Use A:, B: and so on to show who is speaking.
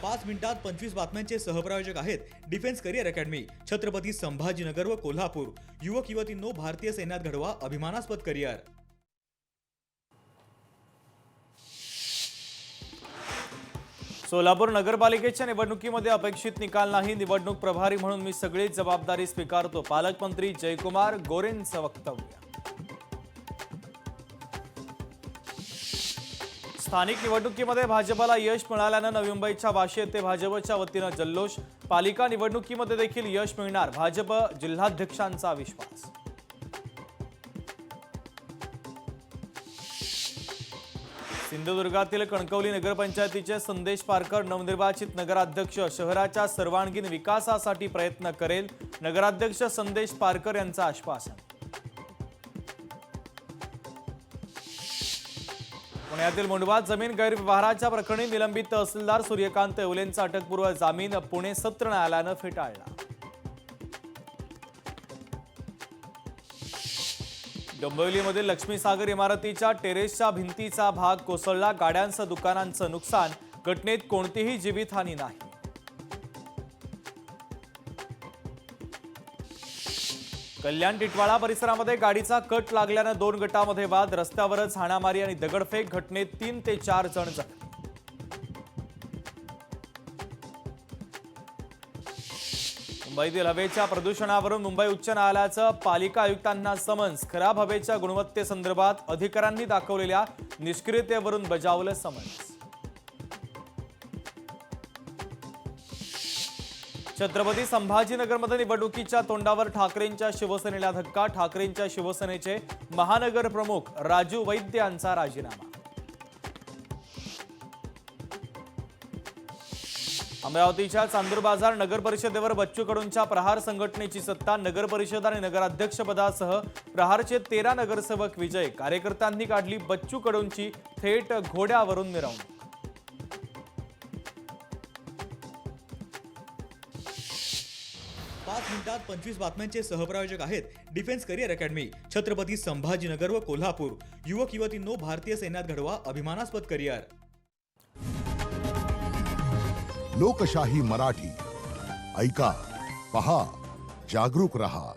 A: 5 मिनिटात 25 बातम्यांचे सहप्रायोजक आहेत defence career academy, Chhatrapati Sambhajinagar व कोल्हापूर। युवक युवतींनो, भारतीय सैन्यात घडवा अभिमानास्पद करिअर।
B: सोलापूर नगरपालिकेच्या निवडणुकीमध्ये अपेक्षित निकाल नाही, निवडणूक प्रभारी म्हणून मी सगळी जबाबदारी स्वीकारतो, पालकमंत्री जयकुमार गोरेंचं वक्तव्य। स्थानिक निवडणुकीमध्ये भाजपला यश मिळाल्यानं नवी मुंबईच्या वाशी येथे भाजपच्या वतीनं जल्लोष, पालिका निवडणुकीमध्ये देखील यश मिळणार, भाजप जिल्हाध्यक्षांचा विश्वास। सिंधुदुर्गातील कणकवली नगरपंचायतीचे संदेश पारकर नवनिर्वाचित नगराध्यक्ष, शहराच्या सर्वांगीण विकासासाठी प्रयत्न करेल, नगराध्यक्ष संदेश पारकर यांचं आश्वासन। पुण्यातील मुंडवा जमीन गैरव्यवहाराच्या प्रकरणी निलंबित तहसीलदार सूर्यकांत येवलेंचा अटकपूर्व जामीन पुणे सत्र न्यायालयानं फेटाळला। डोंबिवलीमधील लक्ष्मीसागर इमारतीच्या टेरेसच्या भिंतीचा भाग कोसळला, गाड्यांसह दुकानांचं नुकसान, घटनेत कोणतीही जीवितहानी नाही। कल्याण टिटवाळा परिसरामध्ये गाडीचा कट लागल्यानं 2 गटामध्ये वाद, रस्त्यावरच हाणामारी आणि दगडफेक, घटनेत 3 ते 4 जण जखमी। मुंबईतील हवेच्या प्रदूषणावरून मुंबई उच्च न्यायालयाचं पालिका आयुक्तांना समन्स, खराब हवेच्या गुणवत्तेसंदर्भात अधिकाऱ्यांनी दाखवलेल्या निष्क्रियतेवरून बजावलं समन्स। छत्रपती संभाजीनगरमध्ये निवडणुकीच्या तोंडावर ठाकरेंच्या शिवसेनेला धक्का, ठाकरेंच्या शिवसेनेचे महानगर प्रमुख राजू वैद्य यांचा राजीनामा। अमरावतीच्या चांदूर बाजार नगर परिषदेवर बच्चू कडूंच्या प्रहार संघटनेची सत्ता, नगर परिषद आणि नगराध्यक्षपदासह प्रहारचे 13 नगरसेवक विजय, कार्यकर्त्यांनी काढली बच्चू कडूंची थेट घोड्यावरून मिरवणूक।
A: 5 मिनिटात 25 बातम्यांचे सहप्रायोजक आहेत defence career academy, Chhatrapati Sambhajinagar व कोल्हापूर। युवक युवतींनो, भारतीय सैन्यात घडवा अभिमानास्पद करिअर।
C: लोकशाही मराठी ऐका, पहा, जागरूक रहा।